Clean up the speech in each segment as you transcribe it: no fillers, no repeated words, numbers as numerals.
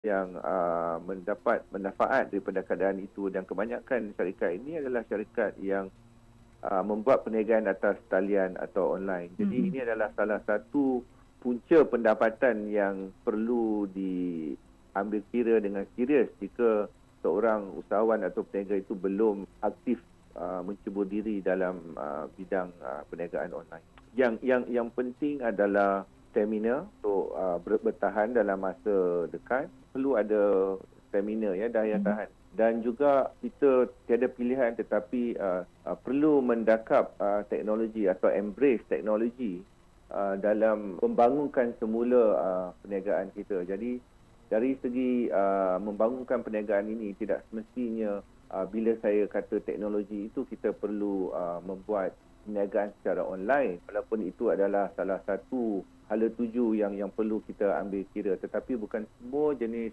yang mendapat manfaat daripada keadaan itu, dan kebanyakan syarikat ini adalah syarikat yang membuat perniagaan atas talian atau online. Jadi ini adalah salah satu punca pendapatan yang perlu diambil kira dengan serius jika seorang usahawan atau peniaga itu belum aktif mencebur diri dalam bidang perniagaan online. Yang penting adalah stamina untuk bertahan dalam masa dekat. Perlu ada stamina, daya tahan. Dan juga kita tiada pilihan tetapi perlu mendakap teknologi atau embrace teknologi dalam membangunkan semula perniagaan kita. Jadi dari segi membangunkan perniagaan ini, tidak semestinya bila saya kata teknologi itu kita perlu membuat perniagaan secara online, walaupun itu adalah salah satu hala tuju yang perlu kita ambil kira, tetapi bukan semua jenis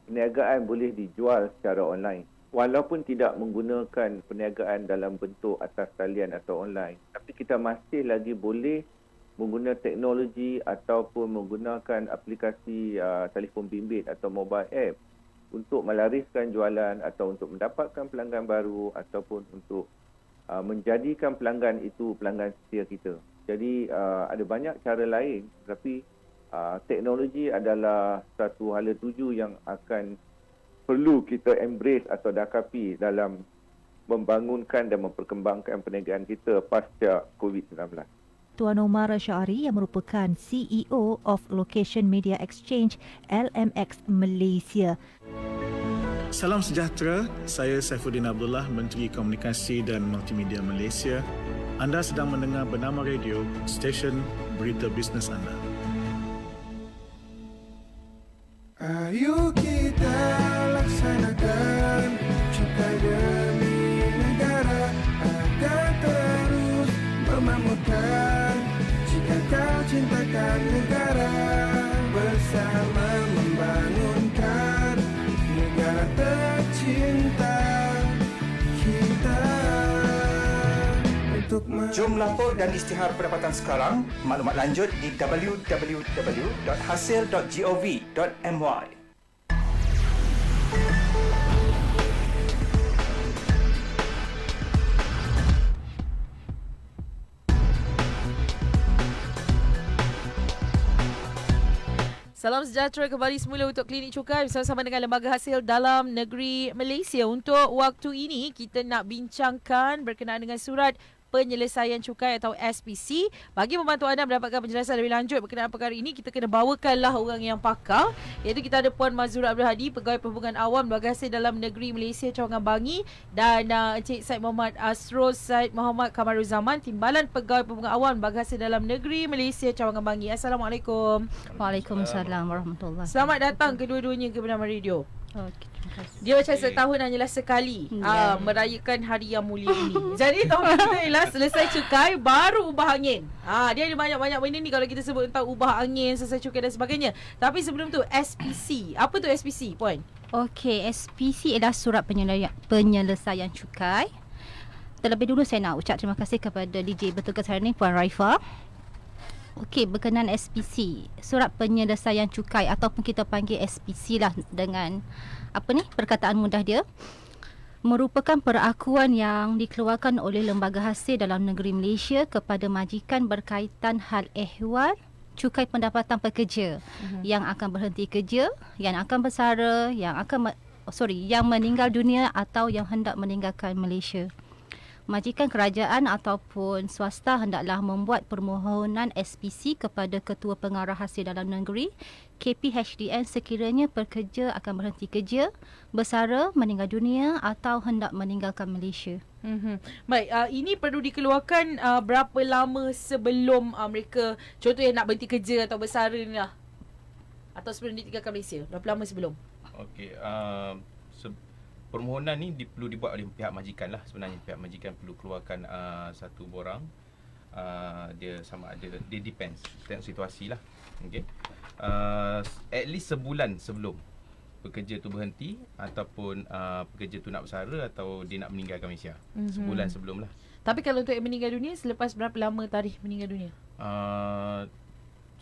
perniagaan boleh dijual secara online. Walaupun tidak menggunakan perniagaan dalam bentuk atas talian atau online, tapi kita masih lagi boleh menggunakan teknologi ataupun menggunakan aplikasi telefon bimbit atau mobile app untuk melariskan jualan atau untuk mendapatkan pelanggan baru ataupun untuk menjadikan pelanggan itu pelanggan setia kita. Jadi ada banyak cara lain, tetapi teknologi adalah satu hala tuju yang akan perlu kita embrace atau dakapi dalam membangunkan dan memperkembangkan perniagaan kita pasca COVID-19. Tuan Omar Syari yang merupakan CEO of Location Media Exchange LMX Malaysia. Salam sejahtera, saya Saifuddin Abdullah, Menteri Komunikasi dan Multimedia Malaysia. Anda sedang mendengar Bernama Radio, stesen berita bisnes anda. Ayo kita laksanakan cukai demi negara agar terus memakmurkan. Jika kau cintakan negara, bersama membangunkan negara tercinta kita. Jom lapor dan isytihar pendapatan sekarang. Maklumat lanjut di www.hasil.gov.my. Salam sejahtera kembali semula untuk Klinik Cukai bersama-sama dengan Lembaga Hasil Dalam Negeri Malaysia. Untuk waktu ini kita nak bincangkan berkenaan dengan surat penyelesaian cukai atau SPC. Bagi membantu anda mendapatkan penjelasan lebih lanjut berkenaan perkara ini, kita kena bawakanlah orang yang pakar, iaitu kita ada Puan Mazura Abdul Hadi, Pegawai Perhubungan Awam Lembaga Hasil Dalam Negeri Malaysia Cawangan Bangi, dan Encik Said Muhammad Asros Said Muhammad Kamaruzaman, Timbalan Pegawai Perhubungan Awam Lembaga Hasil Dalam Negeri Malaysia Cawangan Bangi. Assalamualaikum. Waalaikumsalam warahmatullahi. Selamat datang kedua-duanya ke Bernama Radio. Okay, terima kasih. Dia macam setahun hanyalah sekali merayakan hari yang mulia ini. Jadi tahun kita ialah selesai cukai baru ubah angin. Dia ada banyak-banyak benda ni kalau kita sebut tentang ubah angin, selesai cukai dan sebagainya. Tapi sebelum tu SPC. Apa tu SPC, Puan? Okey, SPC adalah surat penyelesaian cukai. Terlebih dulu saya nak ucap terima kasih kepada DJ bertugas hari ini, Puan Raifa. Okey, berkenaan SPC, surat penyelesaian cukai ataupun kita panggil SPC lah dengan perkataan mudah dia, merupakan perakuan yang dikeluarkan oleh Lembaga Hasil Dalam Negeri Malaysia kepada majikan berkaitan hal ehwal cukai pendapatan pekerja yang akan berhenti kerja, yang akan bersara, yang meninggal dunia atau yang hendak meninggalkan Malaysia. Majikan kerajaan ataupun swasta hendaklah membuat permohonan SPC kepada Ketua Pengarah Hasil Dalam Negeri KPHDN sekiranya pekerja akan berhenti kerja, bersara, meninggal dunia atau hendak meninggalkan Malaysia. Baik, ini perlu dikeluarkan berapa lama sebelum mereka contohnya nak berhenti kerja atau bersara ni lah, atau sebelum ditinggalkan Malaysia? Berapa lama sebelum? Okey, permohonan ni perlu dibuat oleh pihak majikan lah. Sebenarnya pihak majikan perlu keluarkan satu borang. Dia sama ada, dia depends, tengok situasi lah. Okay. At least sebulan sebelum pekerja tu berhenti ataupun pekerja tu nak bersara atau dia nak meninggalkan Malaysia. Sebulan sebelum lah. Tapi kalau untuk yang meninggal dunia, selepas berapa lama tarikh meninggal dunia?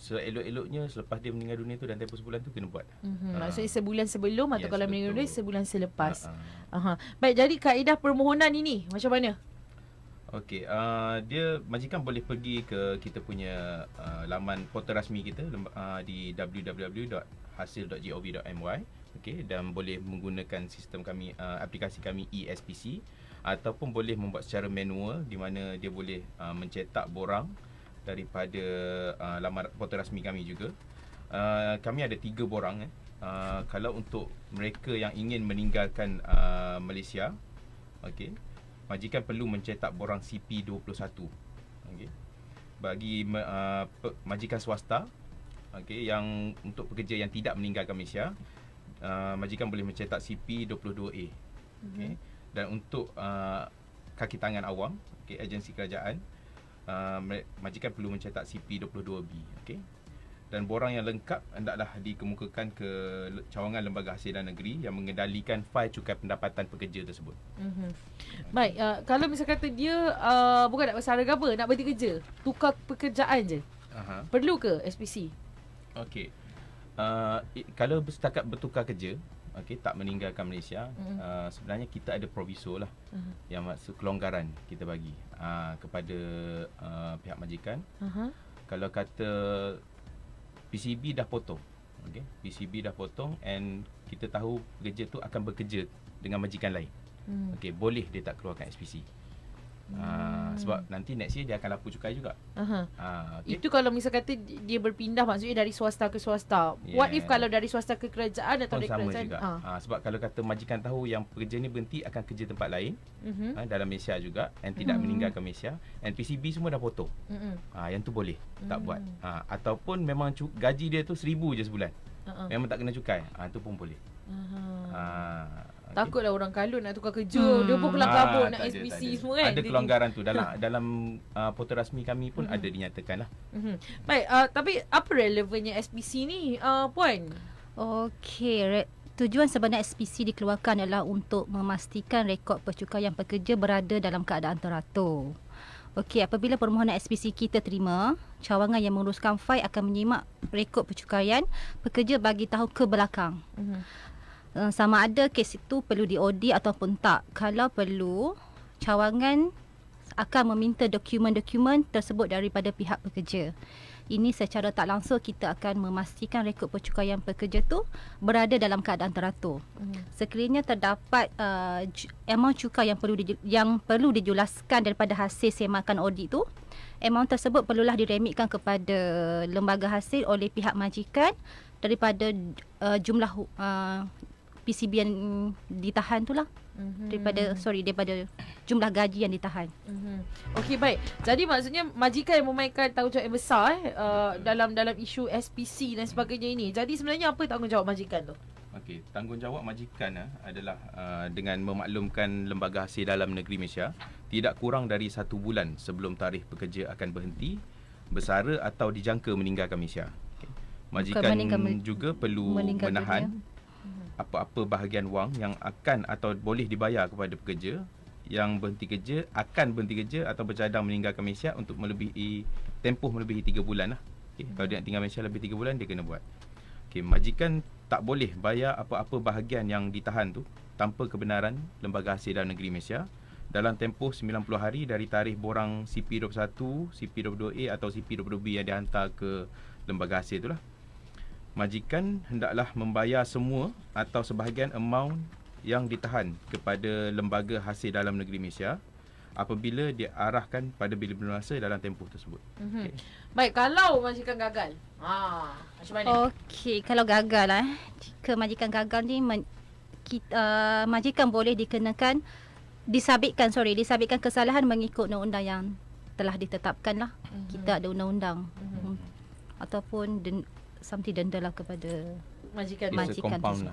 seelok-eloknya selepas dia meninggal dunia tu dan tempoh sebulan tu kena buat. Maksudnya sebulan sebelum atau kalau meninggal dunia sebulan selepas. Ha. Baik, jadi kaedah permohonan ini macam mana? Okey, dia majikan boleh pergi ke kita punya laman portal rasmi kita di www.hasil.gov.my, okey, dan boleh menggunakan sistem kami, aplikasi kami eSPC, ataupun boleh membuat secara manual di mana dia boleh mencetak borang daripada laman portal rasmi kami juga. Kami ada 3 borang. Kalau untuk mereka yang ingin meninggalkan Malaysia, okey, majikan perlu mencetak borang CP21. Okey. Bagi majikan swasta, okey, yang untuk pekerja yang tidak meninggalkan Malaysia, majikan boleh mencetak CP22A. Okey. Dan untuk kaki tangan awam, okey, agensi kerajaan, majikan perlu mencetak CP22B. Okey. Dan borang yang lengkap hendaklah dikemukakan ke cawangan Lembaga Hasil dan Negeri yang mengendalikan fail cukai pendapatan pekerja tersebut. Baik, kalau misal kata dia bukan nak bersara ke apa, nak berhenti kerja, tukar pekerjaan je, perlu ke SPC? Okey. Kalau setakat bertukar kerja, okey, tak meninggalkan Malaysia, sebenarnya kita ada proviso lah, yang maksud kelonggaran kita bagi kepada pihak majikan. Kalau kata PCB dah potong, okay? PCB dah potong and kita tahu pekerja tu akan bekerja dengan majikan lain, okay, boleh dia tak keluarkan SPC. Sebab nanti next year dia akan lapor cukai juga. Okay. Itu kalau misal kata dia berpindah, maksudnya dari swasta ke swasta. What if kalau dari swasta ke kerajaan atau dari kerajaan juga. Sebab kalau kata majikan tahu yang pekerja ni berhenti akan kerja tempat lain, dalam Malaysia juga, and tidak meninggalkan Malaysia, and PCB semua dah potong, yang tu boleh tak buat. Ataupun memang gaji dia tu 1,000 je sebulan, memang tak kena cukai, tu pun boleh. Takutlah orang kalut nak tukar kerja, dia pun kelang kabut nak SPC semua kan. Ada kelonggaran tu dalam portal rasmi kami pun ada dinyatakan lah. Baik, tapi apa relevannya SPC ni, Puan? Okey, tujuan sebenar SPC dikeluarkan adalah untuk memastikan rekod percukaian pekerja berada dalam keadaan teratur. Okey, apabila permohonan SPC kita terima, cawangan yang menguruskan fail akan menyimak rekod percukaian pekerja bagi tahun ke belakang. Sama ada kes itu perlu diaudit ataupun tak. Kalau perlu, cawangan akan meminta dokumen-dokumen tersebut daripada pihak pekerja. Ini secara tak langsung kita akan memastikan rekod percukaian pekerja tu berada dalam keadaan teratur. Sekiranya terdapat amount cukai yang perlu dijelaskan daripada hasil semakan audit tu, amount tersebut perlulah diremitkan kepada lembaga hasil oleh pihak majikan daripada jumlah PCB yang ditahan tu lah, daripada jumlah gaji yang ditahan. Okey, baik. Jadi maksudnya majikan yang memainkan tanggungjawab yang besar dalam isu SPC dan sebagainya ini. Jadi sebenarnya apa tanggungjawab majikan tu? Okey, tanggungjawab majikan adalah dengan memaklumkan Lembaga Hasil Dalam Negeri Malaysia tidak kurang dari 1 bulan sebelum tarikh pekerja akan berhenti, bersara atau dijangka meninggalkan Malaysia. Okay. Majikan juga perlu menahan apa-apa bahagian wang yang akan atau boleh dibayar kepada pekerja yang berhenti kerja, akan berhenti kerja atau bercadang meninggalkan Malaysia untuk tempoh melebihi 3 bulan lah. Okay. Kalau dia nak tinggal Malaysia lebih 3 bulan, dia kena buat. Okay. Majikan tak boleh bayar apa-apa bahagian yang ditahan tu tanpa kebenaran Lembaga Hasil Dalam Negeri Malaysia dalam tempoh 90 hari dari tarikh borang CP21, CP22A atau CP22B yang dihantar ke Lembaga Hasil tu lah. Majikan hendaklah membayar semua atau sebahagian amount yang ditahan kepada Lembaga Hasil Dalam Negeri Malaysia apabila diarahkan pada bil-bil masa dalam tempoh tersebut. Okay. Baik, kalau majikan gagal, macam mana? Okey, kalau gagal jika majikan gagal ni majikan boleh disabitkan kesalahan mengikut undang-undang yang telah ditetapkan lah. Kita ada undang-undang ataupun denda lah kepada majikan compound.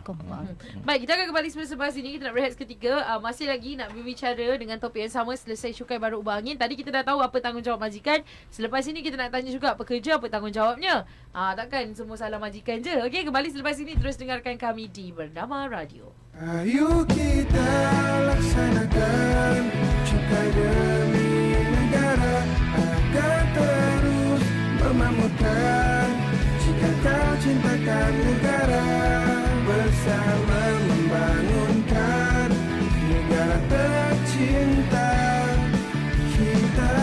Baik, kita akan kembali selepas ini. Kita nak berehat seketika. Masih lagi nak berbicara dengan topik yang sama selesai cukai baru ubah angin. Tadi kita dah tahu apa tanggungjawab majikan. Selepas ini kita nak tanya juga pekerja apa tanggungjawabnya. Takkan semua salah majikan je. Okey, kembali selepas ini. Terus dengarkan kami di Bernama Radio. Ayo kita laksanakan cukai demi negara agar terus memakmurkan kau cintakan negara, bersama membangunkan negara tercinta kita.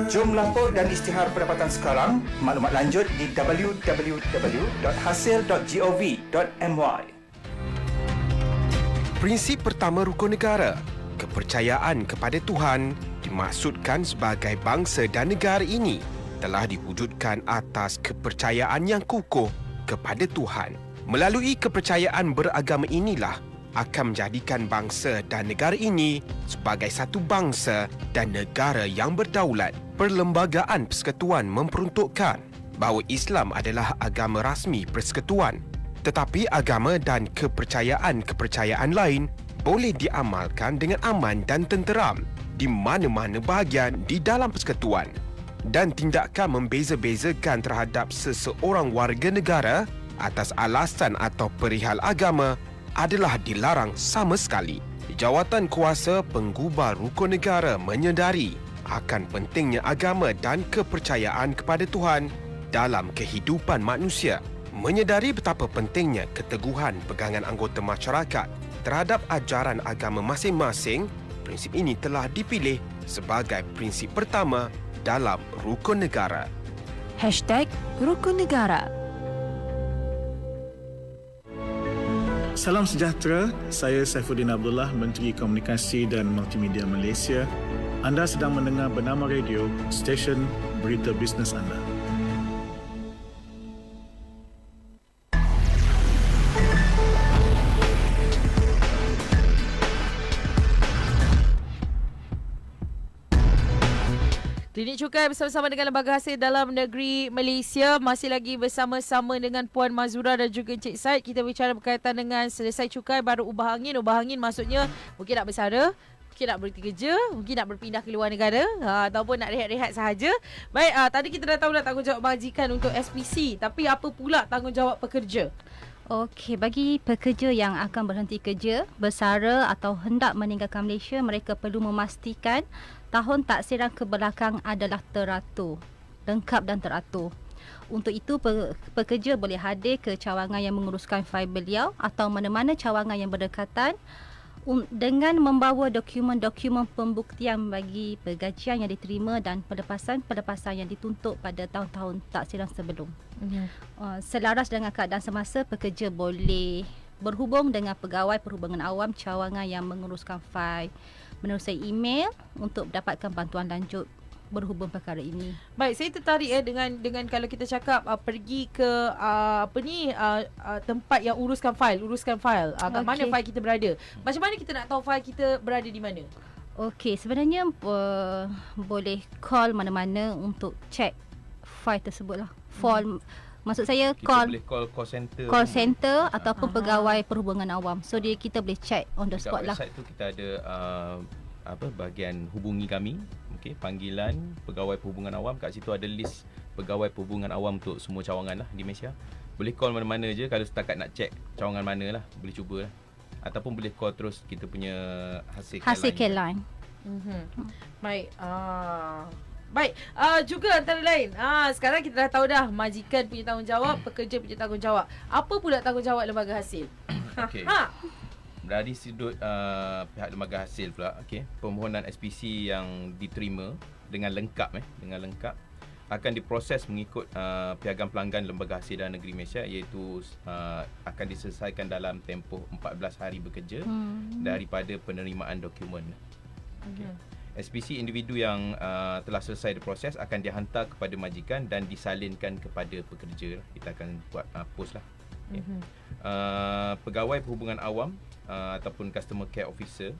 Jom lapor dan isytihar pendapatan sekarang. Maklumat lanjut di www.hasil.gov.my. Prinsip pertama rukun negara, kepercayaan kepada Tuhan, dimaksudkan sebagai bangsa dan negara ini telah diwujudkan atas kepercayaan yang kukuh kepada Tuhan. Melalui kepercayaan beragama inilah akan menjadikan bangsa dan negara ini sebagai satu bangsa dan negara yang berdaulat. Perlembagaan Persekutuan memperuntukkan bahawa Islam adalah agama rasmi Persekutuan, tetapi agama dan kepercayaan-kepercayaan lain boleh diamalkan dengan aman dan tenteram di mana-mana bahagian di dalam Persekutuan, dan tindakan membeza-bezakan terhadap seseorang warga negara atas alasan atau perihal agama adalah dilarang sama sekali. Jawatan kuasa penggubal rukun negara menyedari akan pentingnya agama dan kepercayaan kepada Tuhan dalam kehidupan manusia, menyedari betapa pentingnya keteguhan pegangan anggota masyarakat terhadap ajaran agama masing-masing. Prinsip ini telah dipilih sebagai prinsip pertama dalam rukun negara. #Rukun Negara. Salam sejahtera, saya Saifuddin Abdullah, Menteri Komunikasi dan Multimedia Malaysia. Anda sedang mendengar Bernama Radio, stesen berita bisnes anda. Klinik Cukai bersama-sama dengan Lembaga Hasil Dalam Negeri Malaysia. Masih lagi bersama-sama dengan Puan Mazura dan juga Encik Said. Kita bicara berkaitan dengan selesai cukai baru ubah angin. Ubah angin maksudnya mungkin nak bersara, mungkin nak berhenti kerja, mungkin nak berpindah ke luar negara, ataupun nak rehat-rehat sahaja. Baik, tadi kita dah tahu dah tanggungjawab majikan untuk SPC. Tapi apa pula tanggungjawab pekerja? Okey, bagi pekerja yang akan berhenti kerja, bersara atau hendak meninggalkan Malaysia, mereka perlu memastikan tahun taksiran ke belakang adalah teratur, lengkap dan teratur. Untuk itu, pekerja boleh hadir ke cawangan yang menguruskan fail beliau atau mana-mana cawangan yang berdekatan dengan membawa dokumen-dokumen pembuktian bagi pergajian yang diterima dan pelepasan-pelepasan yang dituntut pada tahun-tahun taksiran sebelum. Selaras dengan keadaan semasa, pekerja boleh berhubung dengan pegawai perhubungan awam cawangan yang menguruskan fail menerusi email untuk mendapatkan bantuan lanjut berhubung perkara ini. Baik, saya tertarik dengan kalau kita cakap pergi ke tempat yang uruskan fail, kat mana fail kita berada. Macam mana kita nak tahu fail kita berada di mana? Okey, sebenarnya boleh call mana-mana untuk check fail tersebut lah. Maksud saya kita boleh call center ataupun pegawai perhubungan awam. So kita boleh check on the spot lah. Dekat website tu kita ada bahagian hubungi kami, panggilan pegawai perhubungan awam. Kat situ ada list pegawai perhubungan awam untuk semua cawangan lah di Malaysia. Boleh call mana-mana je kalau setakat nak check cawangan mana lah, boleh cuba lah. Ataupun boleh call terus kita punya hasil care line. Baik, baik, juga antara lain, sekarang kita dah tahu dah majikan punya tanggungjawab, pekerja punya tanggungjawab. Apa pula tanggungjawab lembaga hasil? Okey. Dari sudut pihak lembaga hasil pula, permohonan SPC yang diterima dengan lengkap akan diproses mengikut piagam pelanggan Lembaga Hasil Dalam Negeri Malaysia, iaitu akan diselesaikan dalam tempoh 14 hari bekerja daripada penerimaan dokumen. SPC individu yang telah selesai diproses akan dihantar kepada majikan dan disalinkan kepada pekerja. Kita akan buat post lah. Pegawai perhubungan awam ataupun customer care officer,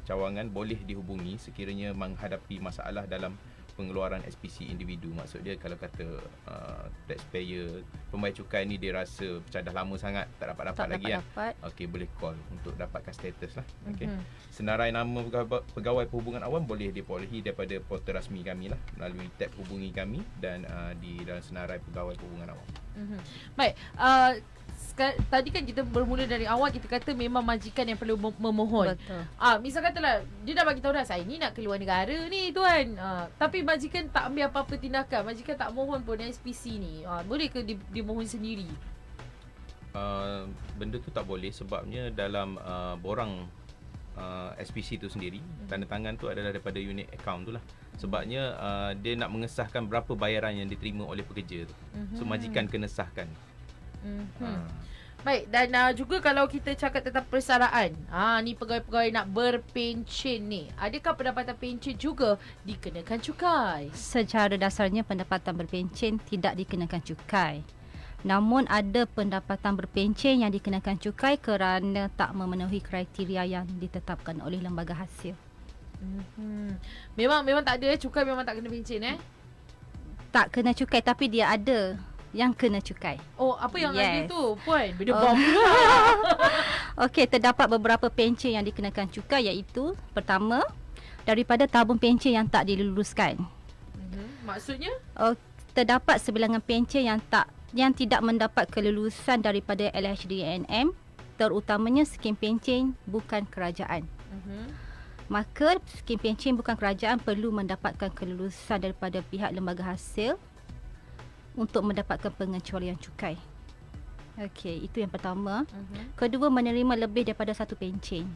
cawangan boleh dihubungi sekiranya menghadapi masalah dalam pengeluaran SPC individu. Maksud dia kalau kata taxpayer, pembayar cukai ni dia rasa macam dah lama sangat tak dapat lagi kan. Boleh call untuk dapatkan status lah. Senarai nama pegawai perhubungan awam boleh diperolehi daripada portal rasmi kami lah, melalui tab hubungi kami dan di dalam senarai pegawai perhubungan awam. Baik, tadi kan kita bermula dari awal, kita kata memang majikan yang perlu memohon. Betul. Misal katalah dia dah bagi tahu dah, saya ni nak keluar negara ni tuan. Tapi majikan tak ambil apa-apa tindakan, majikan tak mohon pun SPC ni. Boleh ke dimohon sendiri? Benda tu tak boleh sebabnya dalam borang SPC tu sendiri, tanda tangan tu adalah daripada unit account tu lah. Sebabnya dia nak mengesahkan berapa bayaran yang diterima oleh pekerja tu. So majikan kena sahkan. Baik, dan juga kalau kita cakap tentang persaraan, ni pegawai-pegawai nak berpencen ni, adakah pendapatan pencen juga dikenakan cukai? Secara dasarnya pendapatan berpencen tidak dikenakan cukai. Namun ada pendapatan berpencen yang dikenakan cukai kerana tak memenuhi kriteria yang ditetapkan oleh lembaga hasil. Memang tak ada cukai, memang tak kena pencen Tak kena cukai, tapi dia ada yang kena cukai. Oh, apa yang ada tu, puan? Beda bom. Okey, terdapat beberapa pencen yang dikenakan cukai, iaitu pertama, daripada tabung pencen yang tak diluluskan. Maksudnya? Terdapat sebilangan pencen yang tidak mendapat kelulusan daripada LHDNM, terutamanya skim pencen bukan kerajaan. Maka skim pencen bukan kerajaan perlu mendapatkan kelulusan daripada pihak lembaga hasil untuk mendapatkan pengecualian cukai. Okey, itu yang pertama. Kedua, menerima lebih daripada satu pencen.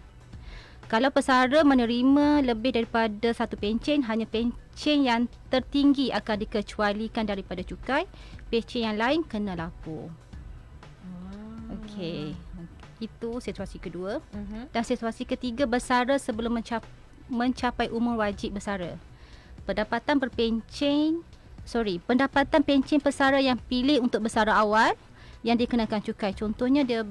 Kalau pesara menerima lebih daripada satu pencen, hanya pencen yang tertinggi akan dikecualikan daripada cukai. Pencen yang lain kena lapor. Okey, itu situasi kedua. Dan situasi ketiga, bersara sebelum mencapai umur wajib bersara. Pendapatan pencen pesara yang pilih untuk bersara awal yang dikenakan cukai. Contohnya dia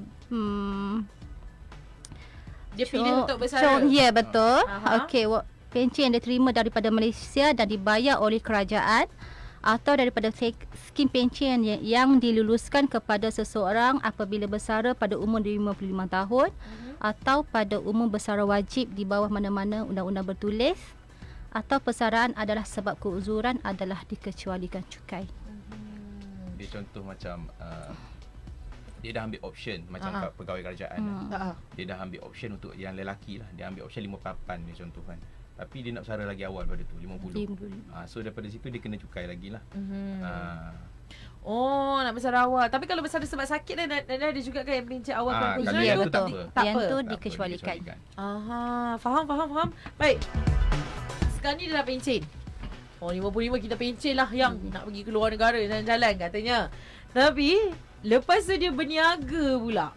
pilih untuk bersara. Ya, betul. Okey, pencen yang diterima daripada Malaysia dan dibayar oleh kerajaan atau daripada skim pencen yang diluluskan kepada seseorang apabila bersara pada umur 55 tahun atau pada umur bersara wajib di bawah mana-mana undang-undang bertulis, atau persaraan adalah sebab keuzuran adalah dikecualikan cukai. Dia contoh macam dia dah ambil option macam pegawai kerajaan. Dia dah ambil option untuk yang lelaki lah. Dia ambil option 58 dia contoh kan. Tapi dia nak bersara lagi awal pada tu 50. So daripada situ dia kena cukai lagi lah. Nak bersara awal. Tapi kalau bersara sebab sakit dan ada juga kan yang pencen awal kan. Yang tu tak apa. Yang tu dikecualikan. Faham. Baik. Sekarang ni dia dah pencen. 55 kita pencen lah yang nak pergi keluar negara jalan-jalan katanya. Tapi lepas tu dia berniaga pula.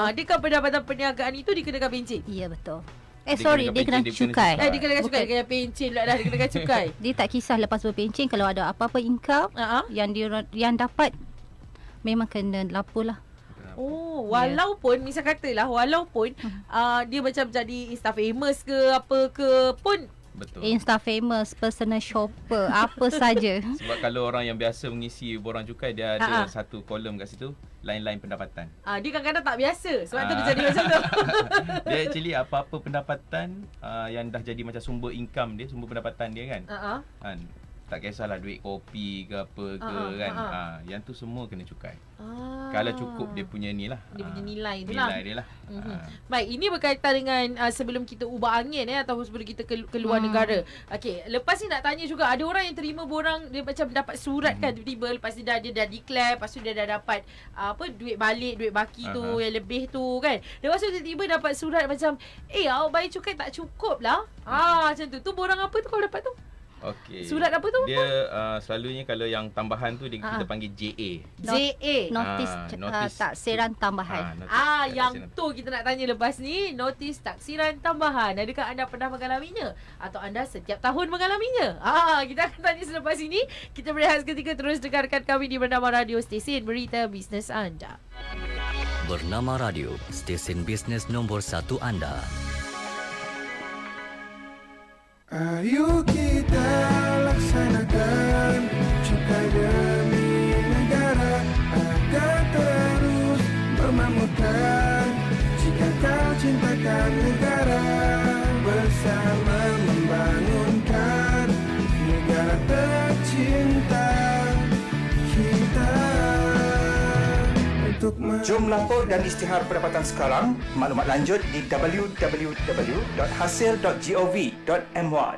Adakah pendapatan perniagaan itu dikenakan pencen? Ya, betul. Dia kena cukai. Dia kena cukai. Kena pencen pula dah, dia kena cukai. Dia tak kisah lepas berpencen, kalau ada apa-apa income yang dapat, memang kena lapor lah. Walaupun misal katalah walaupun dia macam jadi Insta famous ke apa ke pun, betul. Insta famous, personal shopper, apa saja. Sebab kalau orang yang biasa mengisi borang cukai, dia ada satu kolom kat situ, lain-lain pendapatan. Dia kadang-kadang tak biasa. Sebab tu dia jadi macam tu. Dia actually apa-apa pendapatan yang dah jadi macam sumber income dia, sumber pendapatan dia kan. Tak kisahlah duit kopi ke apa ke kan. Yang tu semua kena cukai. Kalau cukup dia punya ni lah. Dia punya nilai tu lah. Nilai dia lah. Baik, ini berkaitan dengan sebelum kita ubah angin atau sebelum kita keluar negara. Okey, lepas ni nak tanya juga, ada orang yang terima borang, dia macam dapat surat kan tiba-tiba lepas ni dia dah declare, lepas tu dia dah dapat duit balik, duit baki tu yang lebih tu kan. Lepas tu tiba-tiba dapat surat macam awak bayar cukai tak cukup lah. Macam tu. Tu borang apa tu kau dapat tu? Okey. Surat apa tu? Dia selalunya kalau yang tambahan tu kita panggil JA. Notis taksiran tambahan. Yang tu kita nak tanya lepas ni, notis taksiran tambahan. Adakah anda pernah mengalaminya atau anda setiap tahun mengalaminya? Kita akan tanya selepas ini. Kita berehat seketika, terus dengarkan kami di Bernama Radio, stesen berita bisnes anda. Bernama Radio, stesen bisnes nombor 1 anda. Ayo kita laksanakan cukai demi negara agar terus memakmurkan. Jika kau cintakan negara, bersama membangunkan negara tercinta kita. Untuk Jom lapor dan isytihar pendapatan sekarang. Maklumat lanjut di www.hasil.gov.my.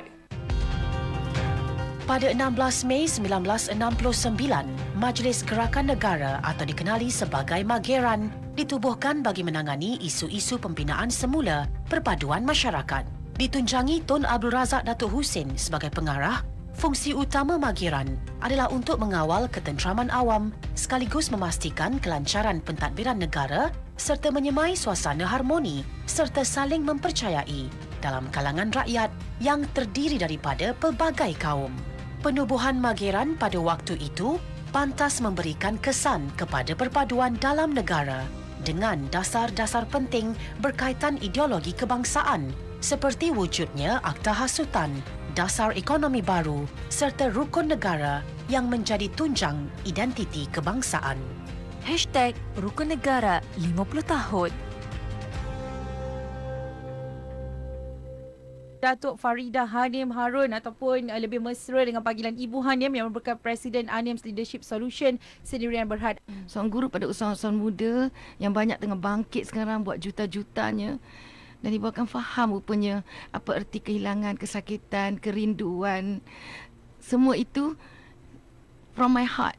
Pada 16 Mei 1969, Majlis Gerakan Negara atau dikenali sebagai Mageran ditubuhkan bagi menangani isu-isu pembinaan semula perpaduan masyarakat. Ditunjangi Tun Abdul Razak Datuk Husin sebagai pengarah, fungsi utama Mageran adalah untuk mengawal ketenteraman awam sekaligus memastikan kelancaran pentadbiran negara serta menyemai suasana harmoni serta saling mempercayai dalam kalangan rakyat yang terdiri daripada pelbagai kaum. Penubuhan Mageran pada waktu itu pantas memberikan kesan kepada perpaduan dalam negara dengan dasar-dasar penting berkaitan ideologi kebangsaan seperti wujudnya Akta Hasutan, dasar ekonomi baru serta rukun negara yang menjadi tunjang identiti kebangsaan. #Rukun Negara 50 tahun. Datuk Farida Hanim Harun ataupun lebih mesra dengan panggilan Ibu Hanim yang merupakan Presiden ANIMS Leadership Solution Sendirian Berhad. Seorang guru pada usahawan muda yang banyak tengah bangkit sekarang buat juta-jutanya dan ibu akan faham rupanya apa erti kehilangan, kesakitan, kerinduan. Semua itu from my heart.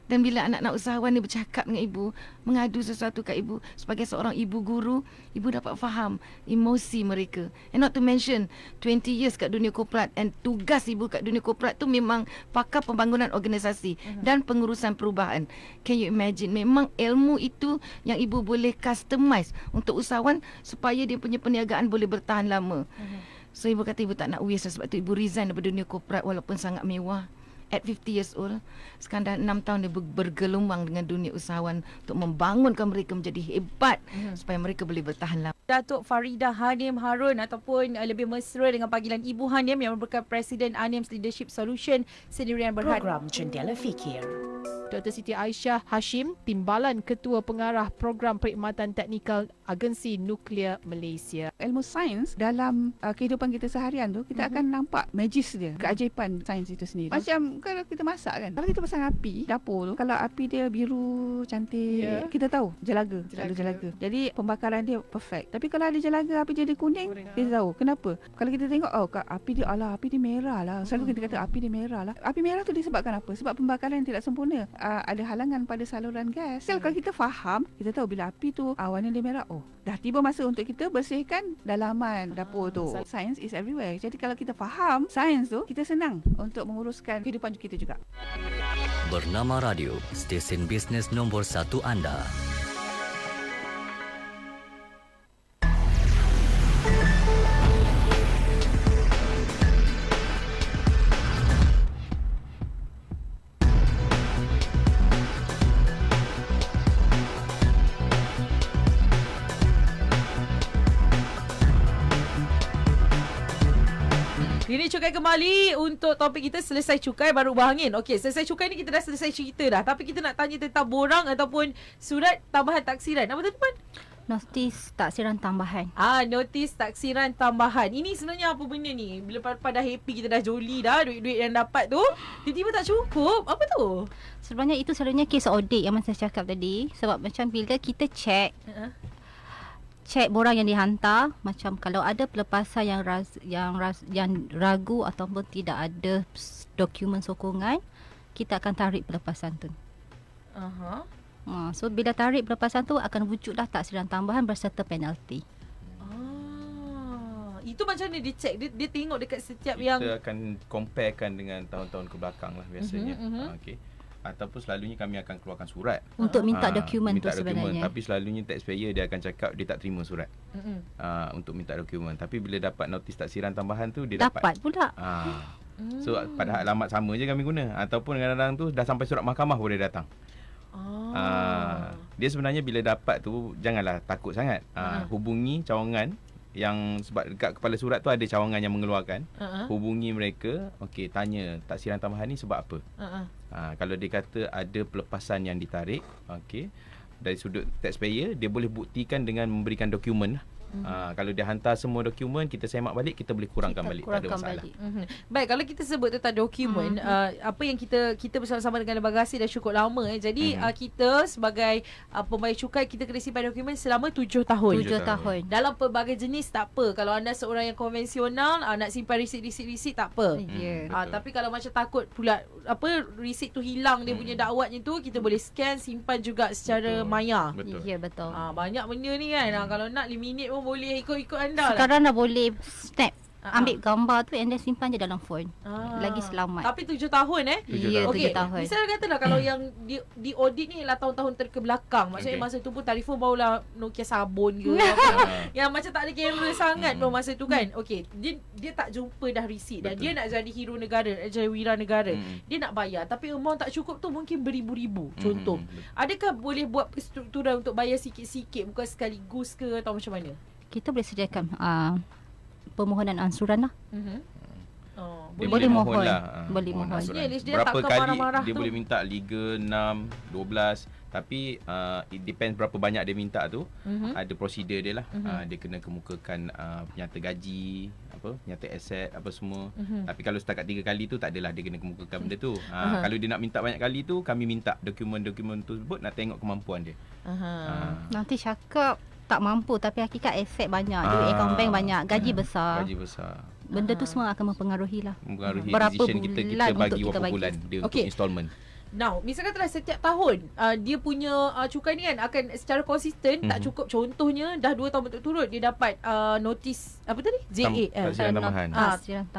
Dan bila anak-anak usahawan ni bercakap dengan ibu, mengadu sesuatu kat ibu, sebagai seorang ibu guru, ibu dapat faham emosi mereka. And not to mention 20 years kat dunia korporat, and tugas ibu kat dunia korporat tu memang pakar pembangunan organisasi dan pengurusan perubahan. Can you imagine? Memang ilmu itu yang ibu boleh customize untuk usahawan supaya dia punya perniagaan boleh bertahan lama. So ibu kata ibu tak nak waste, sebab tu ibu resign daripada dunia korporat walaupun sangat mewah. At 50 years old, sekarang dah 6 tahun dia bergelumang dengan dunia usahawan untuk membangunkan mereka menjadi hebat supaya mereka boleh bertahan lama. Datuk Farida Hanim Harun ataupun lebih mesra dengan panggilan Ibu Hanim yang merupakan Presiden ANIMS Leadership Solution Sendirian Berhad. Program Jendela Fikir. Dr. Siti Aisyah Hashim, Timbalan Ketua Pengarah Program Perkhidmatan Teknikal Agensi Nuklear Malaysia. Ilmu sains dalam kehidupan kita seharian tu, kita akan nampak magis dia, keajaiban sains itu sendiri. Macam kalau kita masak kan, kalau kita pasang api dapur tu, kalau api dia biru cantik, kita tahu jelaga. Jadi pembakaran dia perfect. Tapi kalau ada jelaga, api dia kuning, kita tahu kenapa. Kalau kita tengok, api dia merah lah. Selalu kita kata api dia merah lah. Api merah tu disebabkan apa? Sebab pembakaran yang tidak sempurna. Ada halangan pada saluran gas. Kalau kita faham, kita tahu bila api tu warna dia merah, dah tiba masa untuk kita bersihkan dalaman dapur tu. Science is everywhere. Jadi kalau kita faham sains tu, kita senang untuk menguruskan kehidupan kita juga. Bernama Radio, stesen bisnes nombor 1 anda. Ini cukai kembali untuk topik kita selesai cukai baru berangin. Okey, selesai cukai ni kita dah selesai cerita dah. Tapi kita nak tanya tentang borang ataupun surat tambahan taksiran. Apa tu teman? Notis taksiran tambahan. Notis taksiran tambahan. Ini sebenarnya apa benda ni? Bila pada happy kita dah joli dah, duit-duit yang dapat tu, tiba-tiba tak cukup. Apa tu? Sebenarnya itu selalunya kes audit yang saya cakap tadi. Sebab macam bila kita cek borang yang dihantar, macam kalau ada pelepasan yang ragu ataupun tidak ada dokumen sokongan, kita akan tarik pelepasan tu. So bila tarik pelepasan tu akan wujudlah taksiran tambahan berserta penalti. Itu macam mana dia cek? Dia tengok dekat setiap yang kita akan comparekan dengan tahun-tahun kebelakang lah biasanya. Okey. Ataupun selalunya kami akan keluarkan surat untuk minta dokumen tu sebenarnya. Tapi selalunya taxpayer dia akan cakap dia tak terima surat untuk minta dokumen. Tapi bila dapat notis taksiran tambahan tu dia dapat pula. So padahal alamat sama je kami guna. Ataupun kadang-kadang tu dah sampai surat mahkamah boleh datang. Dia sebenarnya bila dapat tu janganlah takut sangat. Hubungi cawangan yang sebab dekat kepala surat tu ada cawangan yang mengeluarkan. Hubungi mereka, okey, tanya taksiran tambahan ni sebab apa. Kalau dia kata ada pelepasan yang ditarik, okey, dari sudut taxpayer dia boleh buktikan dengan memberikan dokumen lah. Kalau dia hantar semua dokumen, kita semak balik, kita boleh kurangkan balik. Tak ada masalah. Baik, kalau kita sebut tentang dokumen, apa yang kita bersama-sama dengan Lembaga Hasil dah cukup lama. Jadi kita sebagai pembayar cukai, kita kena simpan dokumen selama 7 tahun. 7 tahun. Dalam pelbagai jenis tak apa. Kalau anda seorang yang konvensional, nak simpan resit tak apa. Tapi kalau macam takut pula resit tu hilang, dia punya dakwatnya tu, kita boleh scan, simpan juga secara maya. Ya, betul. Banyak benda ni kan. Kalau nak 5 minit pun boleh ikut anda. Sekarang dah boleh snap, ambil gambar tu and then simpan je dalam phone. Lagi selamat. Tapi 7 tahun Ya, 7 tahun. Misalnya katalah kalau yang di audit ni ialah tahun-tahun terbelakang. Maksudnya masa tu pun telefon barulah Nokia sabun ke yang macam tak ada kamera sangat pun masa tu kan. Okey, dia tak jumpa dah resit dan dia nak jadi hero negara, jadi wira negara. Dia nak bayar tapi amount tak cukup tu mungkin beribu-ribu. Contoh, adakah boleh buat struktura untuk bayar sikit-sikit, bukan sekaligus ke atau macam mana? Kita boleh sediakan permohonan ansuran lah. Boleh mohon lah. Boleh mohon. Berapa kali dia boleh minta Liga 6, 12. Tapi it depends berapa banyak dia minta tu. Ada prosedur dia lah. Dia kena kemukakan nyata gaji, nyata aset, apa semua. Tapi kalau setakat 3 kali tu tak adalah dia kena kemukakan benda tu. Kalau dia nak minta banyak kali tu, kami minta dokumen-dokumen tu sebut, nak tengok kemampuan dia. Nanti cakap tak mampu tapi hakikat aset banyak, duit akaun bank banyak, gaji besar. Benda tu semua akan mempengaruhi lah. Mempengaruhi berapa decision kita bagi berapa bulan dia untuk installment. Now, misalkan telah setiap tahun dia punya cukai ni kan akan secara konsisten, tak cukup. Contohnya dah 2 tahun berturut-turut dia dapat notis apa tadi? JA taksiran tambahan.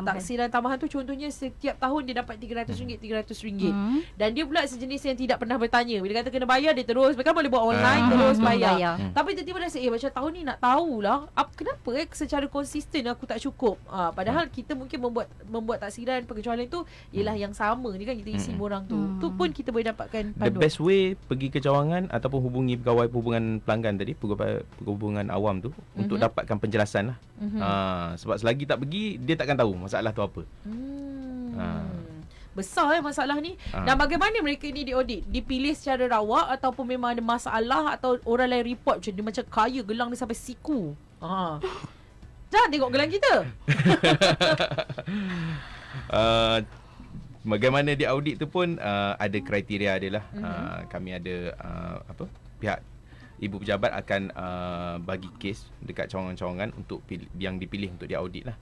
Taksiran tambahan tu contohnya setiap tahun dia dapat RM300, RM300. Dan dia pula sejenis yang tidak pernah bertanya. Bila kata kena bayar, dia terus, mereka boleh buat online terus bayar. Tapi tiba-tiba rasa macam tahun ni nak tahulah kenapa secara konsisten aku tak cukup. Padahal kita mungkin membuat taksiran pengecualian tu ialah yang sama ni kan, kita isi borang tu. Tu pun kita boleh dapatkan panduan. The best way, pergi ke cawangan ataupun hubungi pegawai perhubungan pelanggan tadi, pegawai perhubungan awam tu, untuk dapatkan penjelasan lah. Sebab selagi tak pergi, dia takkan tahu masalah tu apa. Besar masalah ni. Dan bagaimana mereka ni diaudit? Dipilih secara rawak ataupun memang ada masalah, atau orang lain report macam dia macam kaya, gelang dia sampai siku. Jangan tengok gelang kita. Bagaimana dia audit tu pun ada kriteria dia lah. Kami ada pihak ibu pejabat akan bagi kes dekat cawangan-cawangan untuk yang dipilih untuk dia audit lah.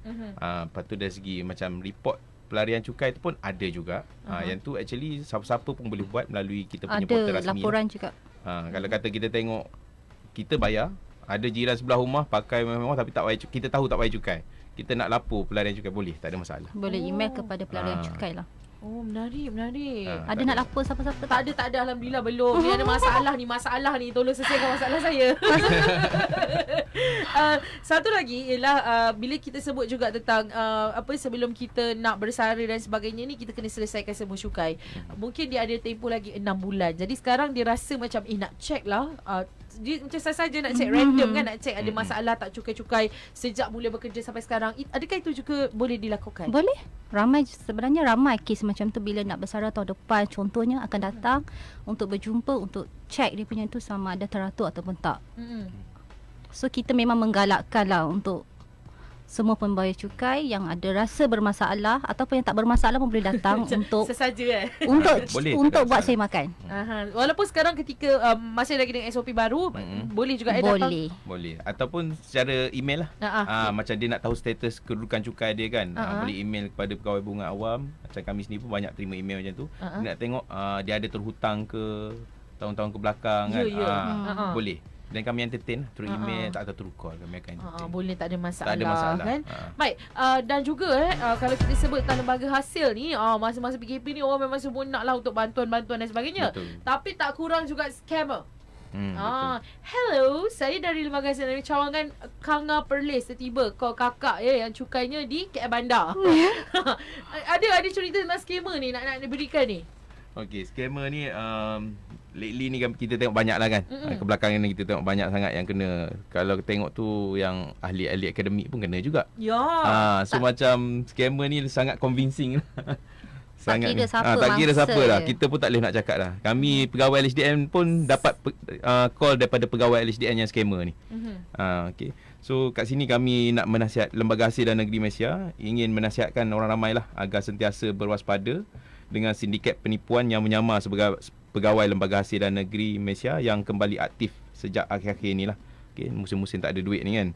Lepas tu dari segi macam report pelarian cukai tu pun ada juga. Yang tu actually siapa-siapa pun boleh buat melalui kita punya portal rasmi. Ada laporan lah juga. Kalau kata kita tengok, kita bayar, ada jiran sebelah rumah pakai mewah tapi tak bayar, kita tahu tak bayar cukai, kita nak lapor pelarian cukai, boleh, tak ada masalah. Boleh email kepada pelarian cukai lah. Menarik. Ada nak lapor siapa-siapa? Tak ada, alhamdulillah belum. Ni ada masalah ni, tolong selesaikan masalah saya. Satu lagi ialah bila kita sebut juga tentang sebelum kita nak bersara dan sebagainya ni, kita kena selesaikan semua cukai. Mungkin dia ada tempoh lagi 6 bulan. Jadi sekarang dia rasa macam nak check lah. Dia macam saja nak check random kan, nak check ada masalah tak cukai-cukai sejak mula bekerja sampai sekarang. Adakah itu juga boleh dilakukan? Boleh. Sebenarnya ramai kes macam tu bila nak bersara tahun depan contohnya akan datang untuk berjumpa, untuk check dia punya tu sama ada teratur ataupun tak. So kita memang menggalakkan lah untuk semua pembayar cukai yang ada rasa bermasalah ataupun yang tak bermasalah pun boleh datang untuk sesaja untuk buat semakan. Walaupun sekarang ketika masih lagi dengan SOP baru, boleh juga datang. Boleh. Ataupun secara email lah. Macam dia nak tahu status kedudukan cukai dia kan. Boleh email kepada pegawai perhubungan awam. Macam kami sendiri pun banyak terima email macam tu. Dia nak tengok dia ada terhutang ke tahun-tahun ke belakang kan. Boleh. Dan kami entertain through email, tak through call, kami akan entertain. Boleh, tak ada masalah. Tak ada masalah kan. Baik, dan juga kalau kita sebut tentang lembaga hasil ni, masa-masa PKP ni orang memang semua nak lah untuk bantuan-bantuan dan sebagainya. Tapi tak kurang juga scammer. Hello, saya dari lembaga hasil dari cawangan Kanga Perlis. Tiba kau kakak yang cukainya di KL Bandar. Ada cerita tentang scammer ni nak diberikan ni. Okey, scammer ni lately ni kan kita tengok banyak lah kan. Kebelakangan ni kita tengok banyak sangat yang kena. Kalau tengok tu yang ahli-ahli akademik pun kena juga. Ya. So macam scammer ni sangat convincing lah. Sangat kira siapa tak kira siapa mangsa lah. dia. Kita pun tak boleh nak cakap lah. Kami pegawai LHDN pun dapat call daripada pegawai LHDN yang scammer ni. Okay. So kat sini kami nak menasihat Lembaga Hasil dan Negeri Malaysia ingin menasihatkan orang ramai lah agar sentiasa berwaspada dengan sindiket penipuan yang menyamar sebagai pegawai Lembaga Hasil dan Negeri Malaysia yang kembali aktif sejak akhir-akhir ni lah. Okay, musim-musim tak ada duit ni kan.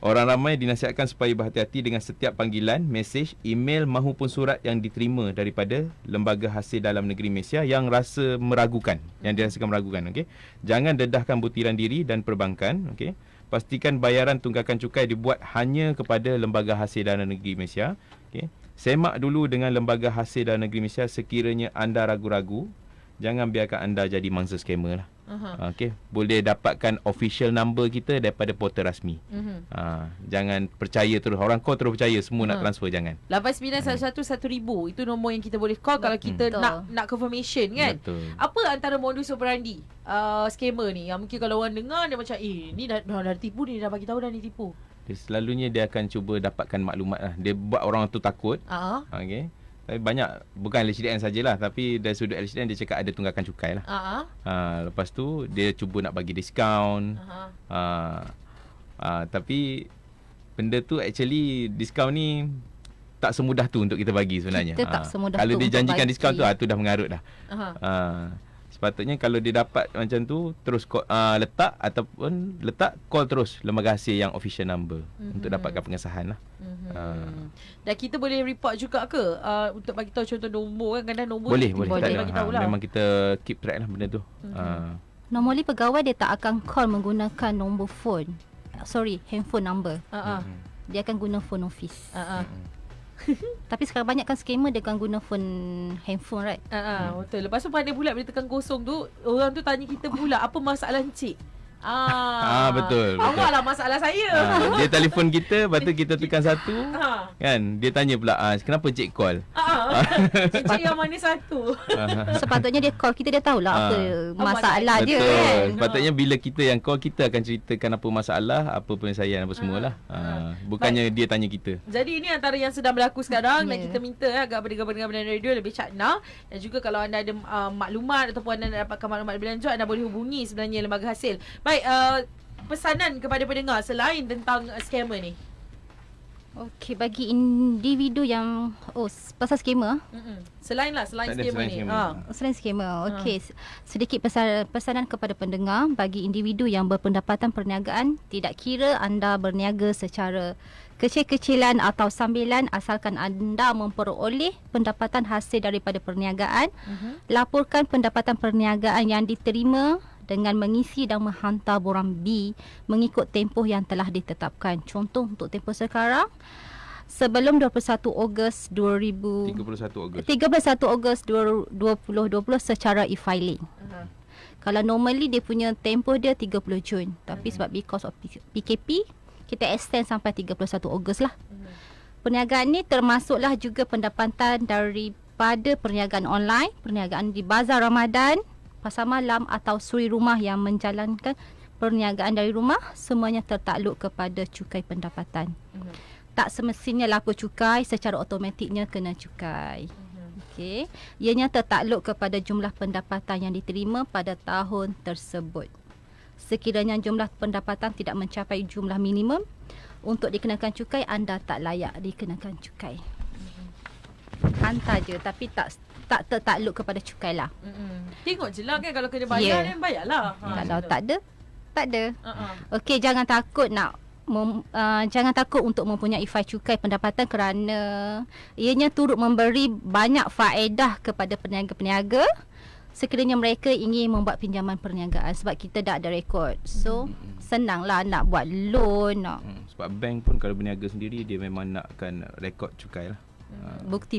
Orang ramai dinasihatkan supaya berhati-hati dengan setiap panggilan, mesej, email mahupun surat yang diterima daripada Lembaga Hasil dalam Negeri Malaysia yang rasa meragukan, yang dirasakan meragukan. Okay? Jangan dedahkan butiran diri dan perbankan. Okay? Pastikan bayaran tunggakan cukai dibuat hanya kepada Lembaga Hasil dalam Negeri Malaysia. Okay? Semak dulu dengan Lembaga Hasil dalam Negeri Malaysia sekiranya anda ragu-ragu. Jangan biarkan anda jadi mangsa scammer lah. Okey, boleh dapatkan official number kita daripada portal rasmi. Jangan percaya terus. Orang call terus percaya semua nak transfer, jangan. 89111000 itu nombor yang kita boleh call kalau kita nak confirmation kan. Betul. Apa antara modus operandi scammer ni yang mungkin kalau orang dengar dia macam ni dah tipu ni, dah bagi tahu dah ni tipu. Selalunya dia akan cuba dapatkan maklumat lah. Dia buat orang tu takut. Okey. Tapi banyak, bukan LHDN sajalah, tapi dari sudut LHDN dia cakap ada tunggakan cukai lah. Lepas tu dia cuba nak bagi diskaun. Tapi benda tu actually diskaun ni tak semudah tu untuk kita bagi sebenarnya. Kita tak semudah kalau tu dia janjikan untuk diskaun tu tu dah mengarut dah. Sepatutnya kalau dia dapat macam tu terus letak call terus Lembaga Hasil yang official number untuk dapatkan pengesahan lah. Dan kita boleh report juga ke untuk bagi tahu contoh nombor kan, kadang nombor boleh bagi tahu lah. Memang kita keep track lah benda tu. Normally pegawai dia tak akan call menggunakan nombor phone. Handphone number. Dia akan guna phone office. Tapi sekarang banyak kan scammer dia akan guna phone handphone, right? Betul. Lepas tu pandai pula bila tekan kosong tu, orang tu tanya kita pula apa masalah encik. Betul. Awak lah masalah saya. Dia telefon kita, lepas tu kita tekan satu, kan? Dia tanya pula, kenapa cik call? Cik yang mana satu? Sepatutnya dia call kita, dia tahulah apa masalah dia betul. kan. Sepatutnya bila kita yang call, kita akan ceritakan apa masalah, apa penyelesaian, apa semualah. Bukannya dia tanya kita. Jadi ini antara yang sedang berlaku sekarang dan kita minta agar pendengar-pendengar radio lebih cakna, dan juga kalau anda ada maklumat ataupun anda nak dapatkan maklumat lebih lanjut, anda boleh hubungi sebenarnya Lembaga Hasil. Baik, pesanan kepada pendengar selain tentang scammer ni. Okey, bagi individu yang pasal scammer. Selain scammer ni. Selain scammer. Okey, sedikit pesanan kepada pendengar bagi individu yang berpendapatan perniagaan, tidak kira anda berniaga secara kecil-kecilan atau sambilan, asalkan anda memperoleh pendapatan hasil daripada perniagaan, laporkan pendapatan perniagaan yang diterima dengan mengisi dan menghantar borang B mengikut tempoh yang telah ditetapkan. Contoh untuk tempoh sekarang, sebelum 31 Ogos 2020 secara e-filing. Kalau normally dia punya tempoh dia 30 Jun, tapi sebab because of PKP kita extend sampai 31 Ogos lah. Perniagaan ni termasuklah juga pendapatan daripada perniagaan online, perniagaan di bazar Ramadan, pasar malam atau suri rumah yang menjalankan perniagaan dari rumah, semuanya tertakluk kepada cukai pendapatan. Tak semestinya lapor cukai secara automatiknya kena cukai. Okey, ianya tertakluk kepada jumlah pendapatan yang diterima pada tahun tersebut. Sekiranya jumlah pendapatan tidak mencapai jumlah minimum untuk dikenakan cukai, anda tak layak dikenakan cukai. Hantar je, tapi tak tertakluk kepada cukai lah. Tengok je lah kan, kalau kena bayar then bayarlah. Kalau tak ada. Okey, jangan takut jangan takut untuk mempunyai file cukai pendapatan kerana ianya turut memberi banyak faedah kepada peniaga-peniaga sekiranya mereka ingin membuat pinjaman perniagaan, sebab kita dah ada rekod. So senanglah nak buat loan. Sebab bank pun kalau berniaga sendiri dia memang nakkan rekod cukai lah. Bukti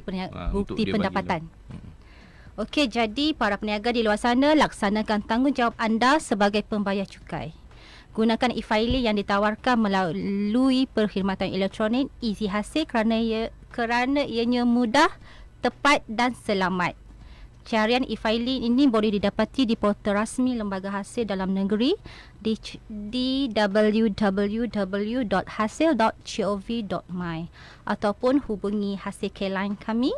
pendapatan. Okey, jadi para peniaga di luar sana, laksanakan tanggungjawab anda sebagai pembayar cukai. Gunakan e-filing yang ditawarkan melalui perkhidmatan elektronik Easy Hasil kerana ianya mudah, tepat dan selamat. Carian e-filing ini boleh didapati di portal rasmi Lembaga Hasil dalam Negeri di www.hasil.gov.my ataupun hubungi Hasil K-Line kami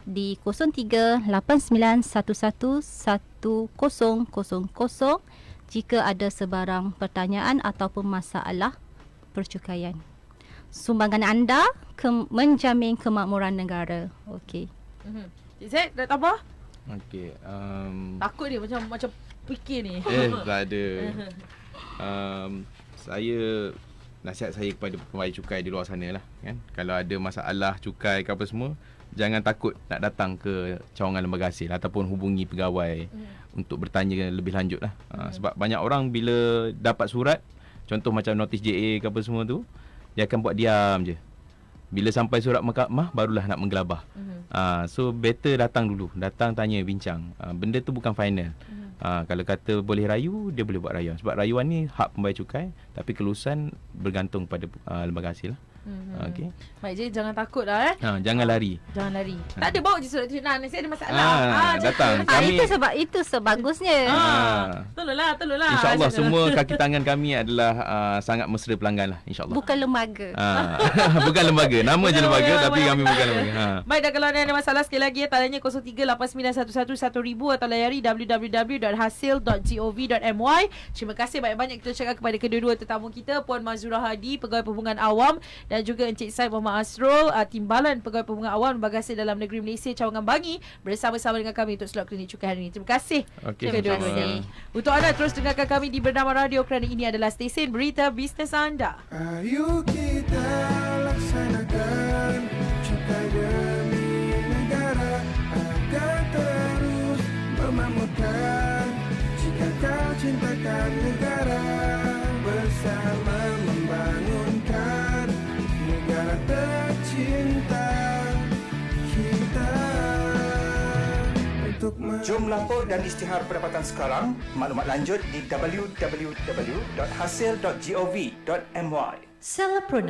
di 0389111000 jika ada sebarang pertanyaan ataupun masalah percukaian. Sumbangan anda menjamin kemakmuran negara. Okey. Cik Zaid, nak tambah? Okey. Takut dia macam fikir ni. Tak ada. Saya nasihat saya kepada pembayar cukai di luar sana lah kan. Kalau ada masalah cukai ke apa semua, jangan takut nak datang ke cawangan lembaga hasil ataupun hubungi pegawai untuk bertanya lebih lanjut lah. Sebab banyak orang bila dapat surat, contoh macam notis JA ke apa semua tu, dia akan buat diam je. Bila sampai surat mahkamah, barulah nak menggelabah. So better datang dulu. Datang tanya, bincang. Benda tu bukan final. Kalau kata boleh rayu, dia boleh buat rayuan. Sebab rayuan ni hak pembayar cukai, tapi kelulusan bergantung pada lembaga hasil lah. Okay. Baik je, jangan takut lah jangan lari. Jangan lari. Tak ada bawa je surat tu. Nah, saya ada masalah. Datang. Kami itu sebagusnya. Tolonglah. InsyaAllah semua kaki tangan kami adalah sangat mesra pelanggan lah. InsyaAllah. Bukan lembaga. Bukan lembaga. Nama je lembaga, tapi kami bukan lembaga. Baik, dan kalau ada masalah sekali lagi, taliannya 0389111000 atau layari www.hasil.gov.my. Terima kasih banyak-banyak kita cakap kepada kedua-dua tetamu kita, Puan Mazura Hadi, Pegawai Perhubungan Awam, dan juga Encik Said Muhammad Asrul, Timbalan Pegawai Perhubungan Awam Lembaga Hasil Dalam Negeri Malaysia Cawangan Bangi, bersama-sama dengan kami untuk slot Klinik Cukai hari ini. Terima kasih kedua-duanya. Untuk anda terus dengarkan kami di Bernama Radio kerana ini adalah stesen berita bisnes anda. Ayo kita laksanakan cukai demi negara agar terus memakmurkan. Jika kau cintakan negara, bersama membangunkan negara tercinta kita. Jom lapor dan isytihar pendapatan sekarang. Maklumat lanjut di www.hasil.gov.my. Salapronam